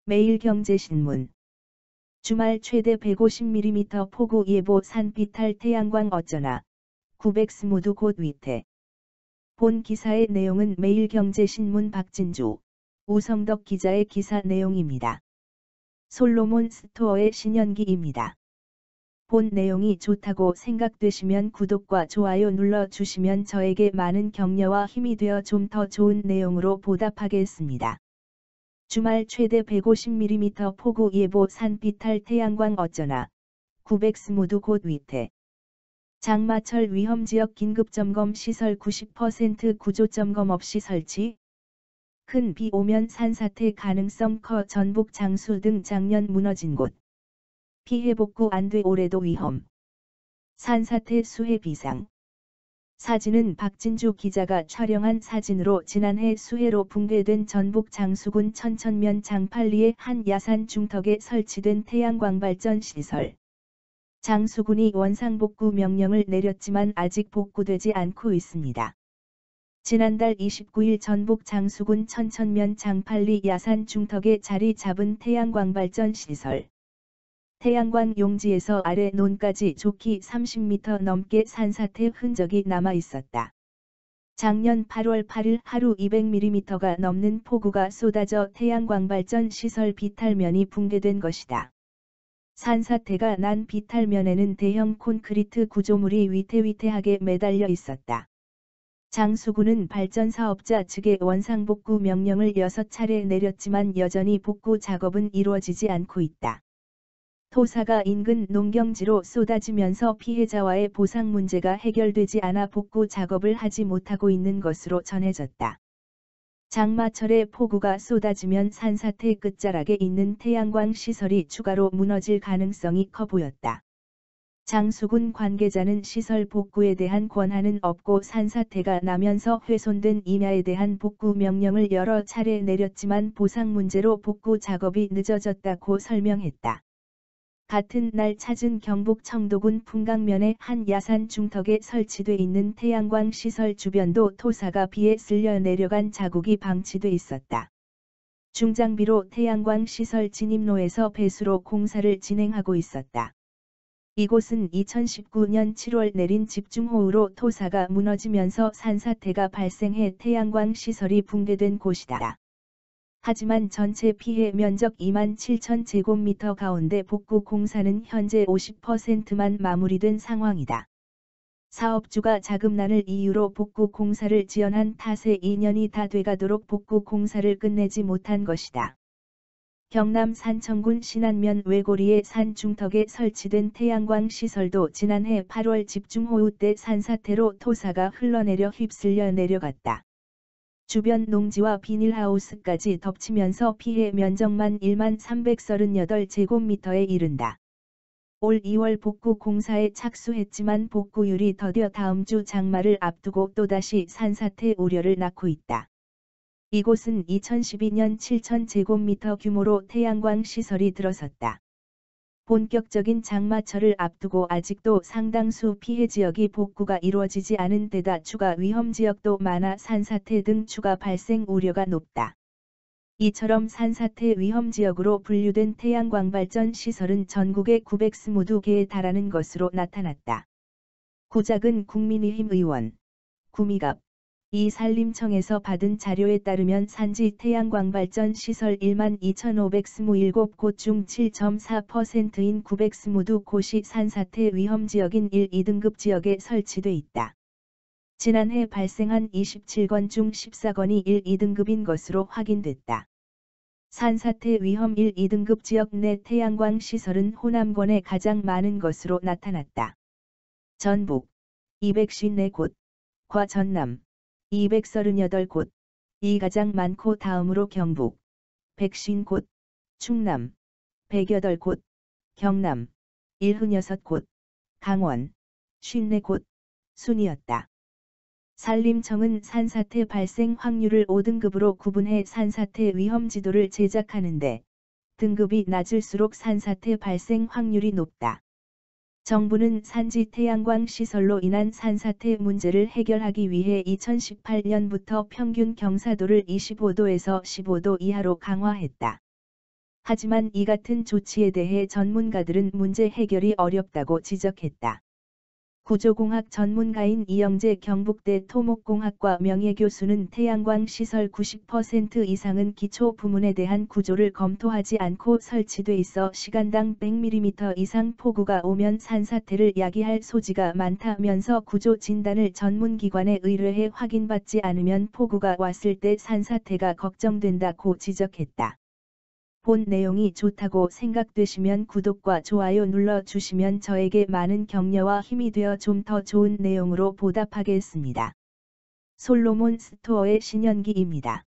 매일경제신문. 주말 최대 150mm 폭우 예보 산비탈 태양광 어쩌나. 900스모두 곧 위태. 본 기사의 내용은 매일경제신문 박진주, 우성덕 기자의 기사 내용입니다. 솔로몬 스토어의 신현기입니다. 본 내용이 좋다고 생각되시면 구독과 좋아요 눌러주시면 저에게 많은 격려와 힘이 되어 좀 더 좋은 내용으로 보답하겠습니다. 주말 최대 150mm 폭우 예보 산비탈 태양광 어쩌나. 900스모두 곧 위태. 장마철 위험지역 긴급점검 시설 90% 구조점검 없이 설치. 큰 비 오면 산사태 가능성 커 전북 장수 등 작년 무너진 곳. 피해 복구 안 돼 올해도 위험. 산사태 수해 비상. 사진은 박진주 기자가 촬영한 사진으로 지난해 수해로 붕괴된 전북 장수군 천천면 장팔리의 한 야산 중턱에 설치된 태양광 발전 시설. 장수군이 원상복구 명령을 내렸지만 아직 복구되지 않고 있습니다. 지난달 29일 전북 장수군 천천면 장팔리 야산 중턱에 자리 잡은 태양광 발전 시설. 태양광 용지에서 아래 논까지 좋기 30m 넘게 산사태 흔적이 남아 있었다. 작년 8월 8일 하루 200mm가 넘는 폭우가 쏟아져 태양광 발전 시설 비탈면이 붕괴된 것이다. 산사태가 난 비탈면에는 대형 콘크리트 구조물이 위태위태하게 매달려 있었다. 장수군은 발전 사업자 측에 원상복구 명령을 6차례 내렸지만 여전히 복구 작업은 이루어지지 않고 있다. 토사가 인근 농경지로 쏟아지면서 피해자와의 보상 문제가 해결되지 않아 복구 작업을 하지 못하고 있는 것으로 전해졌다. 장마철에 폭우가 쏟아지면 산사태 끝자락에 있는 태양광 시설이 추가로 무너질 가능성이 커 보였다. 장수군 관계자는 시설 복구에 대한 권한은 없고 산사태가 나면서 훼손된 임야에 대한 복구 명령을 여러 차례 내렸지만 보상 문제로 복구 작업이 늦어졌다고 설명했다. 같은 날 찾은 경북 청도군 풍강면의 한 야산 중턱에 설치돼 있는 태양광 시설 주변도 토사가 비에 쓸려 내려간 자국이 방치돼 있었다. 중장비로 태양광 시설 진입로에서 배수로 공사를 진행하고 있었다. 이곳은 2019년 7월 내린 집중호우로 토사가 무너지면서 산사태가 발생해 태양광 시설이 붕괴된 곳이다. 하지만 전체 피해 면적 27,000제곱미터 가운데 복구 공사는 현재 50%만 마무리된 상황이다. 사업주가 자금난을 이유로 복구 공사를 지연한 탓에 2년이 다 돼가도록 복구 공사를 끝내지 못한 것이다. 경남 산청군 신안면 외고리의 산 중턱에 설치된 태양광 시설도 지난해 8월 집중호우 때 산사태로 토사가 흘러내려 휩쓸려 내려갔다. 주변 농지와 비닐하우스까지 덮치면서 피해 면적만 1338제곱미터에 이른다. 올 2월 복구 공사에 착수했지만 복구율이 더뎌 다음 주 장마를 앞두고 또다시 산사태 우려를 낳고 있다. 이곳은 2012년 7000제곱미터 규모로 태양광 시설이 들어섰다. 본격적인 장마철을 앞두고 아직도 상당수 피해 지역이 복구가 이루어지지 않은 데다 추가 위험 지역도 많아 산사태 등 추가 발생 우려가 높다. 이처럼 산사태 위험 지역으로 분류된 태양광 발전 시설은 전국에 920개에 달하는 것으로 나타났다. 구작은 국민의힘 의원 구미갑 이 산림청에서 받은 자료에 따르면 산지 태양광 발전 시설 12,527곳 중 7.4%인 922곳이 산사태 위험 지역인 1, 2등급 지역에 설치돼 있다. 지난해 발생한 27건 중 14건이 1, 2등급인 것으로 확인됐다. 산사태 위험 1, 2등급 지역 내 태양광 시설은 호남권에 가장 많은 것으로 나타났다. 전북 254곳, 과 전남 238곳, 이 가장 많고 다음으로 경북 150곳, 충남 108곳, 경남 76곳, 강원 54곳 순이었다. 산림청은 산사태 발생 확률을 5등급으로 구분해 산사태 위험 지도를 제작하는데 등급이 낮을수록 산사태 발생 확률이 높다. 정부는 산지 태양광 시설로 인한 산사태 문제를 해결하기 위해 2018년부터 평균 경사도를 25도에서 15도 이하로 강화했다. 하지만 이 같은 조치에 대해 전문가들은 문제 해결이 어렵다고 지적했다. 구조공학 전문가인 이영재 경북대 토목공학과 명예교수는 태양광 시설 90% 이상은 기초 부문에 대한 구조를 검토하지 않고 설치돼 있어 시간당 100mm 이상 폭우가 오면 산사태를 야기할 소지가 많다면서 구조 진단을 전문기관에 의뢰해 확인받지 않으면 폭우가 왔을 때 산사태가 걱정된다고 지적했다. 본 내용이 좋다고 생각되시면 구독과 좋아요 눌러주시면 저에게 많은 격려와 힘이 되어 좀 더 좋은 내용으로 보답하겠습니다. 솔로몬 스토어의 신현기입니다.